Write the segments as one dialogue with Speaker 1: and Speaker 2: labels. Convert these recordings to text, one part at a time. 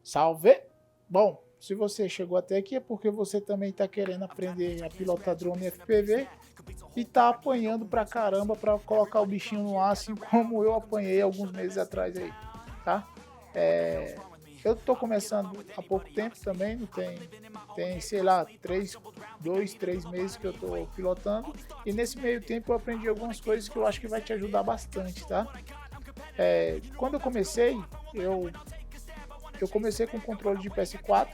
Speaker 1: Salve! Bom, se você chegou até aqui é porque você também está querendo aprender a pilotar drone FPV e está apanhando pra caramba para colocar o bichinho no ar, assim como eu apanhei alguns meses atrás aí, tá? Eu estou começando há pouco tempo também, não tem sei lá, 3 meses que eu estou pilotando e nesse meio tempo eu aprendi algumas coisas que eu acho que vai te ajudar bastante, tá? Quando eu eu comecei com controle de PS4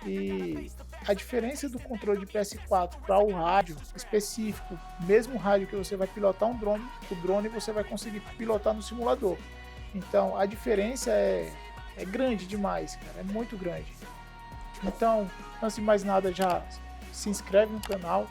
Speaker 1: e a diferença do controle de PS4 para o rádio específico, mesmo rádio que você vai pilotar um drone, o drone você vai conseguir pilotar no simulador. Então a diferença é grande demais, cara, é muito grande. Então, antes de mais nada, já se inscreve no canal,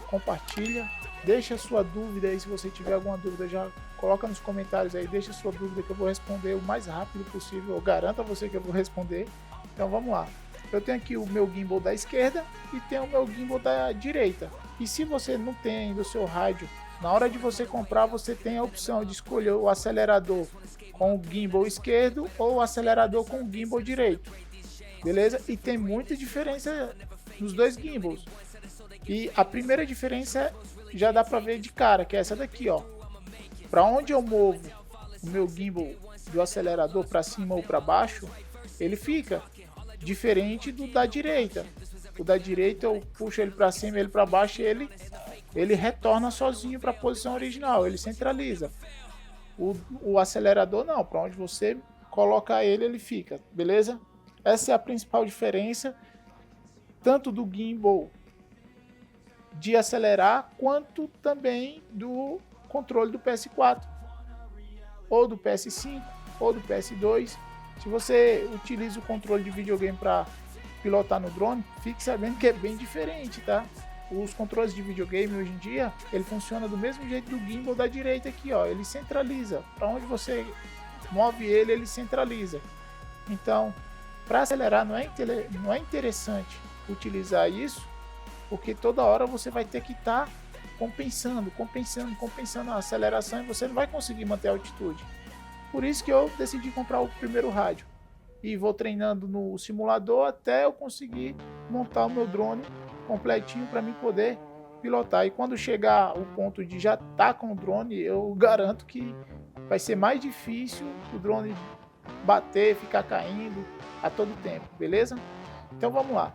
Speaker 1: compartilha, deixa sua dúvida aí, se você tiver alguma dúvida, já coloca nos comentários aí, deixa sua dúvida que eu vou responder o mais rápido possível, eu garanto a você que eu vou responder. Então vamos lá. Eu tenho aqui o meu gimbal da esquerda e tenho o meu gimbal da direita. E se você não tem ainda o seu rádio, na hora de você comprar, você tem a opção de escolher o acelerador com o gimbal esquerdo ou o acelerador com o gimbal direito. Beleza? E tem muita diferença nos dois gimbals. E a primeira diferença já dá para ver de cara, que é essa daqui, ó. Para onde eu movo o meu gimbal do acelerador para cima ou para baixo, ele fica diferente do da direita. O da direita eu puxo ele para cima, ele para baixo, e ele retorna sozinho para a posição original, ele centraliza. O acelerador não, para onde você coloca ele, ele fica, beleza? Essa é a principal diferença, tanto do gimbal de acelerar, quanto também do controle do PS4, ou do PS5, ou do PS2. Se você utiliza o controle de videogame para pilotar no drone, fique sabendo que é bem diferente, tá? Os controles de videogame hoje em dia, ele funciona do mesmo jeito do gimbal da direita aqui, ó. Ele centraliza. Para onde você move ele, ele centraliza. Então, para acelerar não é interessante utilizar isso, porque toda hora você vai ter que estar compensando a aceleração e você não vai conseguir manter a altitude. Por isso que eu decidi comprar o primeiro rádio e vou treinando no simulador até eu conseguir montar o meu drone completinho para mim poder pilotar. E quando chegar o ponto de já estar com o drone, eu garanto que vai ser mais difícil o drone bater, ficar caindo a todo tempo, beleza? Então vamos lá.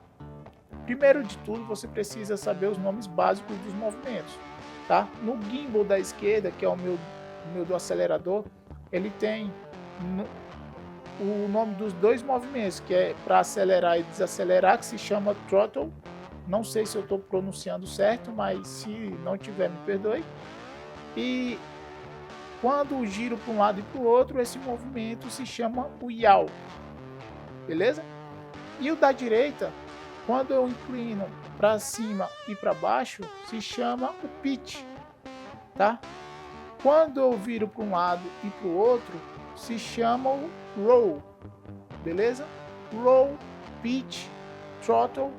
Speaker 1: Primeiro de tudo, você precisa saber os nomes básicos dos movimentos, tá? No gimbal da esquerda, que é o meu do acelerador, ele tem o nome dos dois movimentos, que é para acelerar e desacelerar, que se chama throttle. Não sei se eu estou pronunciando certo, mas se não tiver, me perdoe. E quando giro para um lado e para o outro, esse movimento se chama o yaw, beleza? E o da direita, quando eu inclino para cima e para baixo, se chama o pitch, tá? Quando eu viro para um lado e para o outro, se chama o roll, beleza? Roll, pitch, throttle,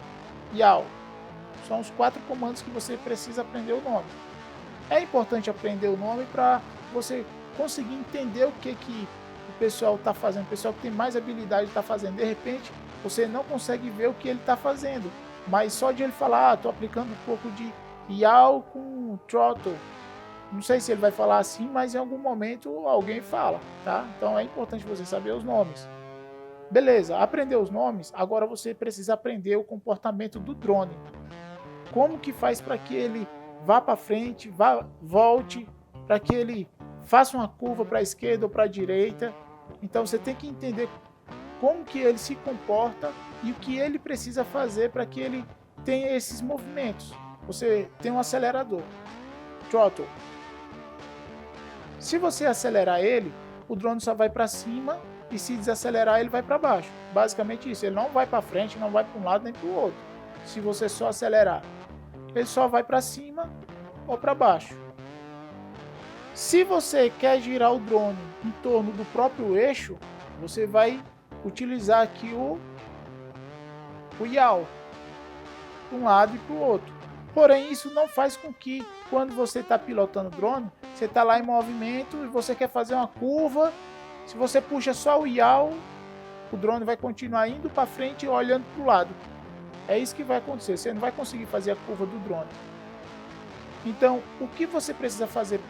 Speaker 1: yaw. São os 4 comandos que você precisa aprender o nome. É importante aprender o nome para você conseguir entender o que o pessoal está fazendo, o pessoal que tem mais habilidade está fazendo. De repente, você não consegue ver o que ele está fazendo, mas só de ele falar, estou aplicando um pouco de yaw com throttle. Não sei se ele vai falar assim, mas em algum momento alguém fala, tá? Então é importante você saber os nomes. Beleza, aprendeu os nomes, agora você precisa aprender o comportamento do drone. Como que faz para que ele vá para frente, volte, para que ele faça uma curva para a esquerda ou para a direita. Então você tem que entender como que ele se comporta e o que ele precisa fazer para que ele tenha esses movimentos. Você tem um acelerador, throttle. Se você acelerar ele, o drone só vai para cima, e se desacelerar ele vai para baixo. Basicamente isso, ele não vai para frente, não vai para um lado nem para o outro. Se você só acelerar, ele só vai para cima ou para baixo. Se você quer girar o drone em torno do próprio eixo, você vai utilizar aqui o yaw, para um lado e para o outro. Porém, isso não faz com que, quando você está pilotando o drone, você está lá em movimento e você quer fazer uma curva, se você puxa só o yaw, o drone vai continuar indo para frente e olhando para o lado. É isso que vai acontecer, você não vai conseguir fazer a curva do drone. Então, o que você precisa fazer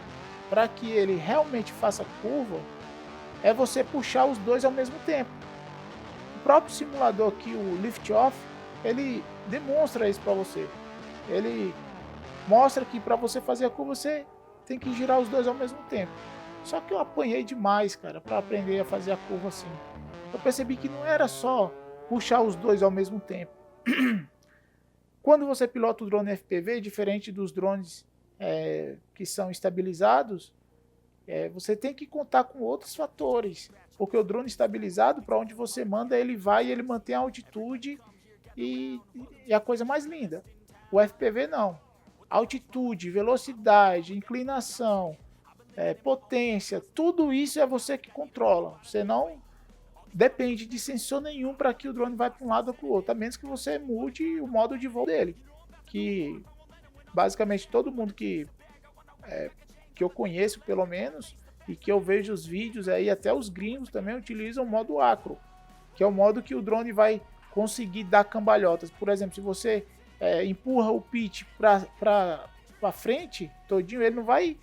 Speaker 1: para que ele realmente faça curva é você puxar os dois ao mesmo tempo. O próprio simulador aqui, o Liftoff, ele demonstra isso para você. Ele mostra que para você fazer a curva, você tem que girar os dois ao mesmo tempo. Só que eu apanhei demais, cara, para aprender a fazer a curva assim. Eu percebi que não era só puxar os dois ao mesmo tempo. Quando você pilota o drone FPV, diferente dos drones que são estabilizados, você tem que contar com outros fatores, porque o drone estabilizado, para onde você manda, ele vai e ele mantém a altitude e a coisa mais linda. O FPV não. Altitude, velocidade, inclinação, potência, tudo isso é você que controla. Você não depende de sensor nenhum para que o drone vá para um lado ou para o outro, a menos que você mude o modo de voo dele, que basicamente todo mundo que eu conheço, pelo menos, e que eu vejo os vídeos aí, até os gringos também utilizam o modo acro, que é o modo que o drone vai conseguir dar cambalhotas. Por exemplo, se você empurra o pitch para frente todinho, ele não vai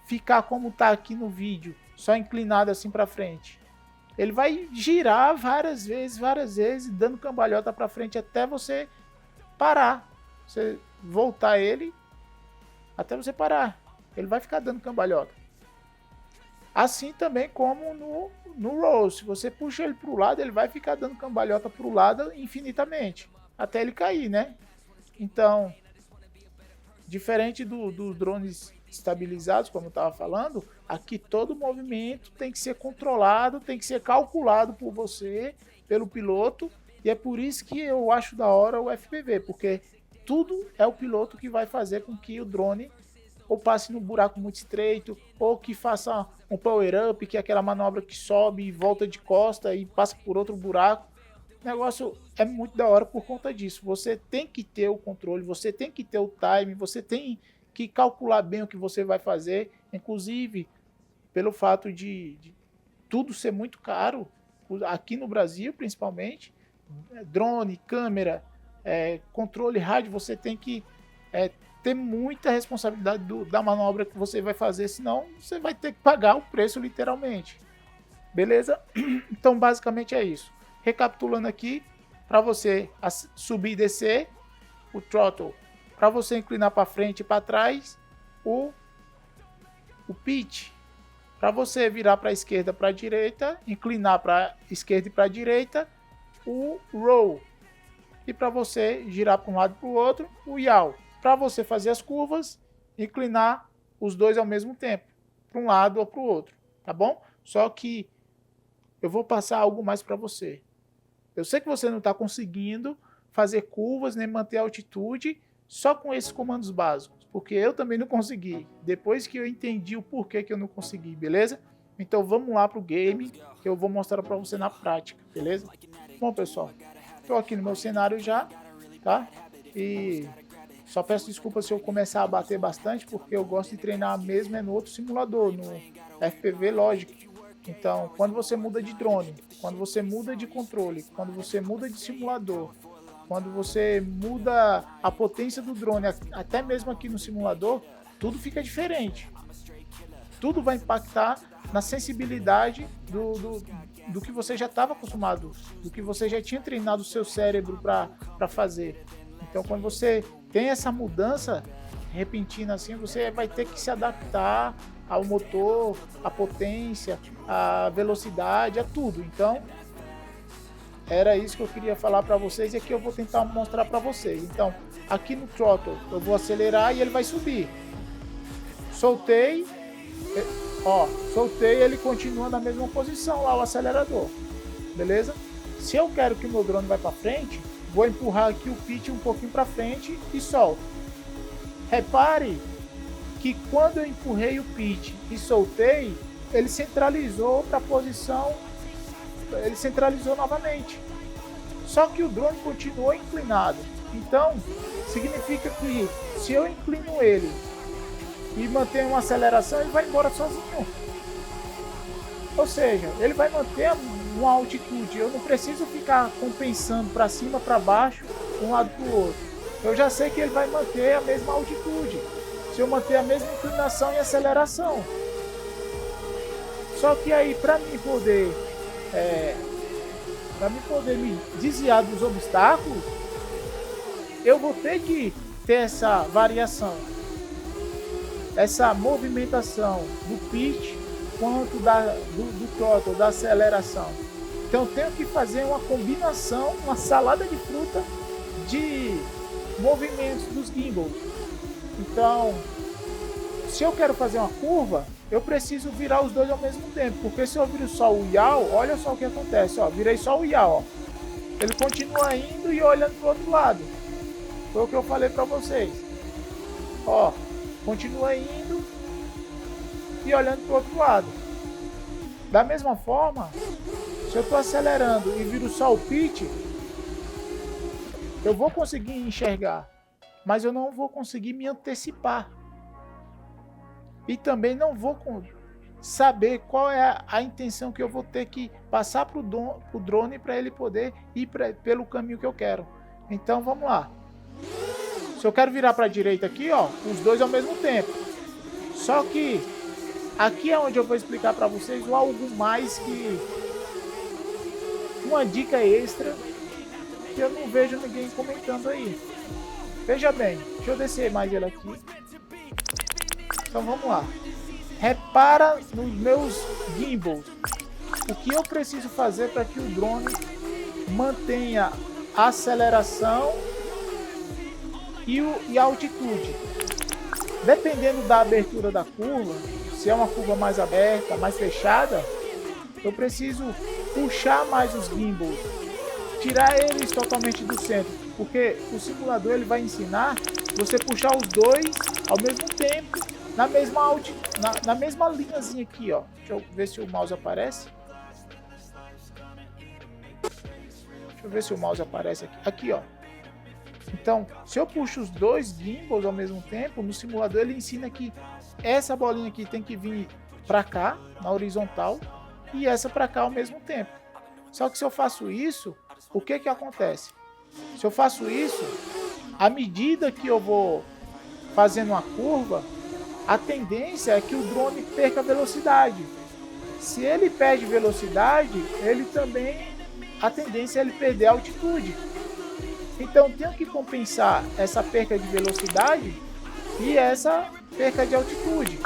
Speaker 1: ficar como está aqui no vídeo, só inclinado assim para frente. Ele vai girar várias vezes, dando cambalhota para frente até você parar. Você voltar ele até você parar. Ele vai ficar dando cambalhota. Assim também como no roll. Se você puxa ele para o lado, ele vai ficar dando cambalhota para o lado infinitamente. Até ele cair, né? Então, diferente dos drones estabilizados, como eu estava falando, aqui todo movimento tem que ser controlado, tem que ser calculado por você, pelo piloto, e é por isso que eu acho da hora o FPV, porque tudo é o piloto que vai fazer com que o drone ou passe num buraco muito estreito, ou que faça um power up, que é aquela manobra que sobe e volta de costa e passa por outro buraco. O negócio é muito da hora por conta disso. Você tem que ter o controle, você tem que ter o time, você tem que calcular bem o que você vai fazer, inclusive pelo fato de tudo ser muito caro, aqui no Brasil principalmente, drone, câmera, controle rádio, você tem que ter muita responsabilidade da manobra que você vai fazer, senão você vai ter que pagar o preço literalmente. Beleza? Então basicamente é isso. Recapitulando aqui, para você subir e descer, o throttle. Para você inclinar para frente e para trás, o pitch. Para você virar para a esquerda, para a direita, inclinar para a esquerda e para a direita, o roll. E para você girar para um lado e para o outro, o yaw. Para você fazer as curvas, inclinar os dois ao mesmo tempo, para um lado ou para o outro, tá bom? Só que eu vou passar algo mais para você. Eu sei que você não está conseguindo fazer curvas nem manter a altitude só com esses comandos básicos, porque eu também não consegui, depois que eu entendi o porquê que eu não consegui, beleza? Então vamos lá pro game, que eu vou mostrar para você na prática, beleza? Bom, pessoal, estou aqui no meu cenário já, tá? E só peço desculpa se eu começar a bater bastante, porque eu gosto de treinar mesmo no outro simulador, no FPV Logic. Então, quando você muda de drone, quando você muda de controle, quando você muda de simulador, quando você muda a potência do drone, até mesmo aqui no simulador, tudo fica diferente. Tudo vai impactar na sensibilidade do que você já estava acostumado, do que você já tinha treinado o seu cérebro para fazer. Então, quando você tem essa mudança repentina assim, você vai ter que se adaptar ao motor, à potência, à velocidade, a tudo. Então, era isso que eu queria falar para vocês e aqui eu vou tentar mostrar para vocês. Então, aqui no throttle, eu vou acelerar e ele vai subir. Soltei, soltei, ele continua na mesma posição lá, o acelerador. Beleza? Se eu quero que o meu drone vá para frente, vou empurrar aqui o pitch um pouquinho para frente e solto. Repare que quando eu empurrei o pitch e soltei, ele centralizou para a posição, ele centralizou novamente. Só que o drone continuou inclinado. Então, significa que se eu inclino ele e mantenho uma aceleração, ele vai embora sozinho. Ou seja, ele vai manter uma altitude. Eu não preciso ficar compensando para cima, para baixo, de um lado para o outro. Eu já sei que ele vai manter a mesma altitude. Se eu manter a mesma inclinação e aceleração. Só que aí, para mim poder me desviar dos obstáculos, eu vou ter que ter essa variação, essa movimentação do pitch quanto do throttle, da aceleração. Então eu tenho que fazer uma combinação, uma salada de fruta de movimentos dos gimbals. Então, se eu quero fazer uma curva, eu preciso virar os dois ao mesmo tempo, porque se eu viro só o yaw, olha só o que acontece, ó, virei só o yaw, ó. Ele continua indo e olhando para o outro lado. Foi o que eu falei para vocês. Ó, continua indo e olhando para o outro lado. Da mesma forma, se eu estou acelerando e viro só o pitch, eu vou conseguir enxergar, mas eu não vou conseguir me antecipar. E também não vou saber qual é a intenção que eu vou ter que passar para o drone para ele poder ir pelo caminho que eu quero. Então vamos lá. Se eu quero virar para a direita aqui, ó, os dois ao mesmo tempo. Só que aqui é onde eu vou explicar para vocês algo mais que uma dica extra que eu não vejo ninguém comentando aí. Veja bem, deixa eu descer mais ele aqui. Então vamos lá. Repara nos meus gimbals. O que eu preciso fazer para que o drone mantenha a aceleração e a altitude. Dependendo da abertura da curva, se é uma curva mais aberta, mais fechada, eu preciso puxar mais os gimbals, tirar eles totalmente do centro, porque o simulador ele vai ensinar você puxar os dois ao mesmo tempo, na mesma linhazinha aqui, ó. Deixa eu ver se o mouse aparece. Deixa eu ver se o mouse aparece aqui. Aqui, ó. Então, se eu puxo os dois gimbals ao mesmo tempo, no simulador ele ensina que essa bolinha aqui tem que vir para cá, na horizontal, e essa para cá ao mesmo tempo. Só que se eu faço isso, o que que acontece? Se eu faço isso, à medida que eu vou fazendo uma curva, a tendência é que o drone perca velocidade. Se ele perde velocidade, ele também, a tendência é ele perder altitude. Então tenho que compensar essa perca de velocidade e essa perca de altitude.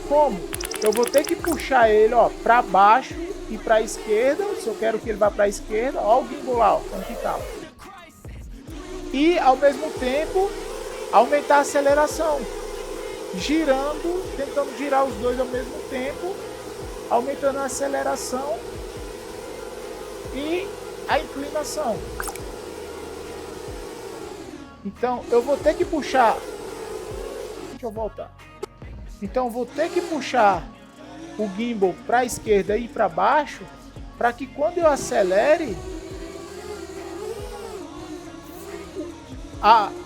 Speaker 1: Como? Eu vou ter que puxar ele para baixo e para a esquerda, se eu quero que ele vá para a esquerda, ó o gimbal lá, como que tá. E ao mesmo tempo aumentar a aceleração, girando, tentando girar os dois ao mesmo tempo, aumentando a aceleração e a inclinação. Então eu vou ter que puxar, deixa eu voltar. Então eu vou ter que puxar o gimbal para a esquerda e para baixo, para que quando eu acelere,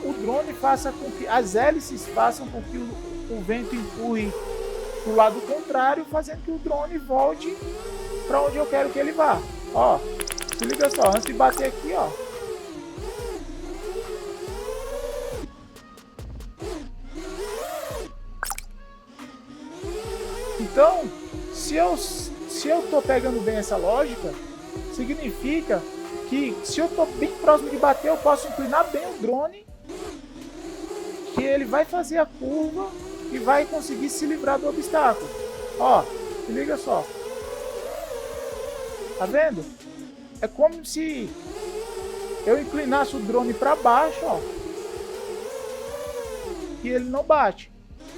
Speaker 1: o drone faça com que as hélices façam com que o vento empurre para o lado contrário, fazendo que o drone volte para onde eu quero que ele vá. Ó, se liga só, antes de bater aqui, ó. Então, se eu tô pegando bem essa lógica, significa que se eu tô bem próximo de bater, eu posso inclinar bem o drone, que ele vai fazer a curva e vai conseguir se livrar do obstáculo. Ó, se liga só. Tá vendo? É como se eu inclinasse o drone para baixo, ó, e ele não bate.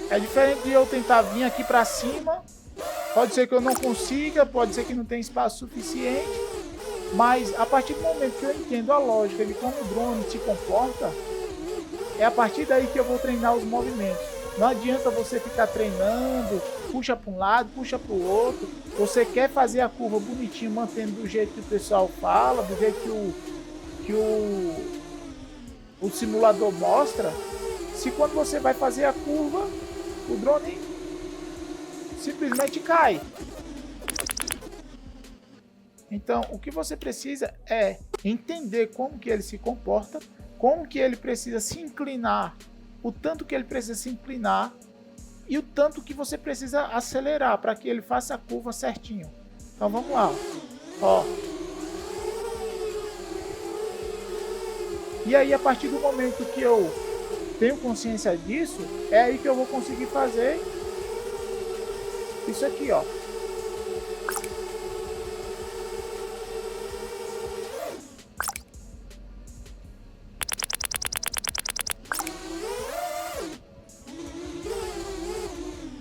Speaker 1: É diferente de eu tentar vir aqui para cima. Pode ser que eu não consiga, pode ser que não tenha espaço suficiente, mas a partir do momento que eu entendo a lógica de como o drone se comporta, é a partir daí que eu vou treinar os movimentos. Não adianta você ficar treinando, puxa para um lado, puxa para o outro. Você quer fazer a curva bonitinho, mantendo do jeito que o pessoal fala, do jeito que o simulador mostra. Se quando você vai fazer a curva, o drone simplesmente cai. Então, o que você precisa é entender como que ele se comporta, como que ele precisa se inclinar, o tanto que ele precisa se inclinar e o tanto que você precisa acelerar para que ele faça a curva certinho. Então vamos lá, ó. E aí, a partir do momento que eu tenho consciência disso, é aí que eu vou conseguir fazer isso aqui, ó.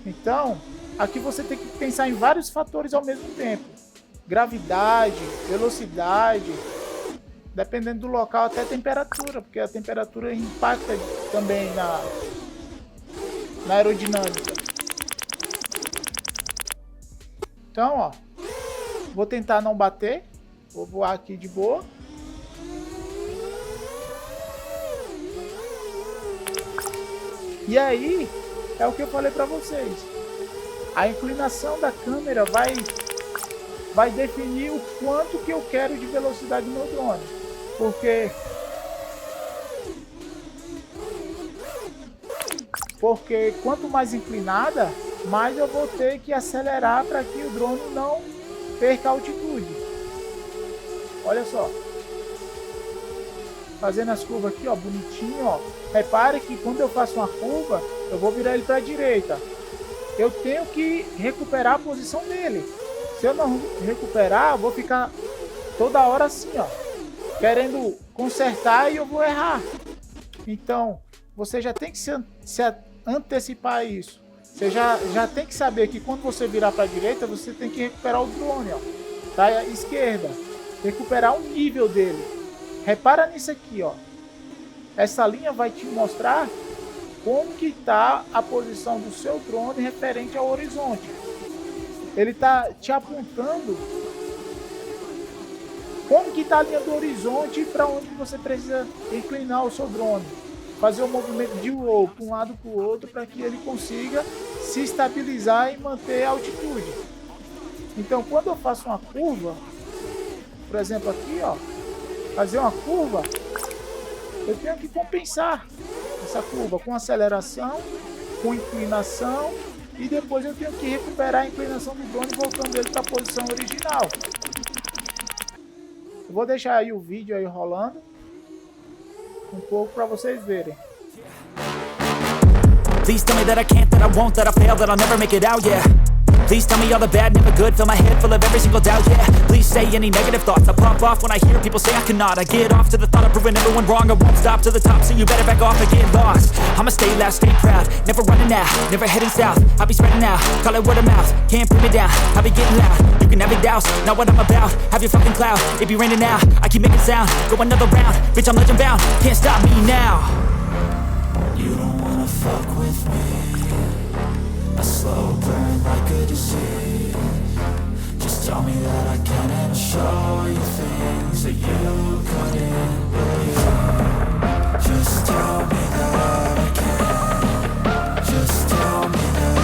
Speaker 1: Então, aqui você tem que pensar em vários fatores ao mesmo tempo. Gravidade, velocidade, dependendo do local, até temperatura, porque a temperatura impacta também na aerodinâmica. Então, ó, vou tentar não bater, vou voar aqui de boa. E aí, é o que eu falei para vocês. A inclinação da câmera vai definir o quanto que eu quero de velocidade no meu drone. Porque quanto mais inclinada, mais eu vou ter que acelerar para que o drone não perca altitude. Olha só. Fazendo as curvas aqui, ó, bonitinho, ó. Repare que quando eu faço uma curva, eu vou virar ele para a direita. Eu tenho que recuperar a posição dele. Se eu não recuperar, eu vou ficar toda hora assim, ó, querendo consertar e eu vou errar. Então, você já tem que se antecipar a isso. Você já tem que saber que quando você virar para a direita, você tem que recuperar o drone, ó, da esquerda. Recuperar o nível dele. Repara nisso aqui, ó. Essa linha vai te mostrar como que está a posição do seu drone referente ao horizonte. Ele está te apontando como que está a linha do horizonte para onde você precisa inclinar o seu drone. Fazer um movimento de roll para um lado para o outro para que ele consiga se estabilizar e manter a altitude. Então, quando eu faço uma curva, por exemplo aqui, ó, fazer uma curva, eu tenho que compensar essa curva com aceleração, com inclinação, e depois eu tenho que recuperar a inclinação do drone voltando ele para a posição original. Eu vou deixar aí o vídeo aí rolando um pouco para vocês verem.
Speaker 2: Please tell me that I can't, that I won't, that I fail, that I'll never make it out, yeah. Please tell me all the bad, never good, fill my head full of every single doubt, yeah. Please say any negative thoughts, I pop off when I hear people say I cannot. I get off to the thought of proving everyone wrong, I won't stop to the top, so you better back off and get lost. I'ma stay loud, stay proud, never running out, never heading south. I'll be spreading out, call it word of mouth, can't put me down, I'll be getting loud. You can have it douse, not what I'm about, have your fucking cloud, it be raining now, I keep making sound, go another round, bitch I'm legend bound, can't stop me now. You don't wanna fuck with me, a slow burn like a disease. Just tell me that I can and I'll show you things that you couldn't believe. Just tell me that I can. Just tell me that I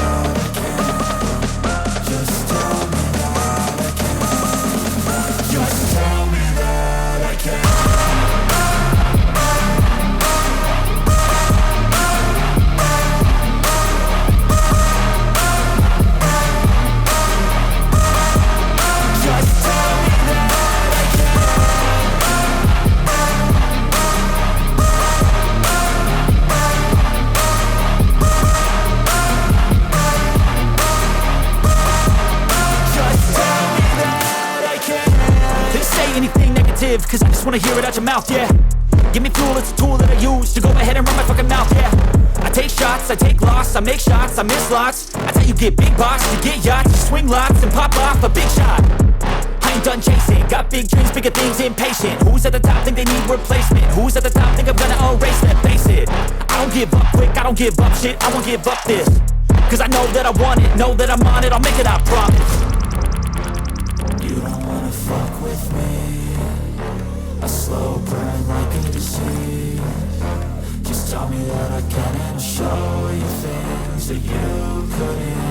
Speaker 2: can. Just tell me that I can. Just tell me that I can. Cause I just wanna hear it out your mouth, yeah. Give me fuel, it's a tool that I use to go ahead and run my fucking mouth, yeah. I take shots, I take loss, I make shots, I miss lots. That's how you get big box, you get yachts, you swing lots and pop off a big shot. I ain't done chasing, got big dreams, bigger things, impatient. Who's at the top think they need replacement? Who's at the top think I'm gonna erase them? Face it, I don't give up quick, I don't give up shit, I won't give up this. Cause I know that I want it, know that I'm on it, I'll make it, I promise. You don't wanna fuck with me, a slow burn like a disease. Just tell me that I can and I'll show you things that you couldn't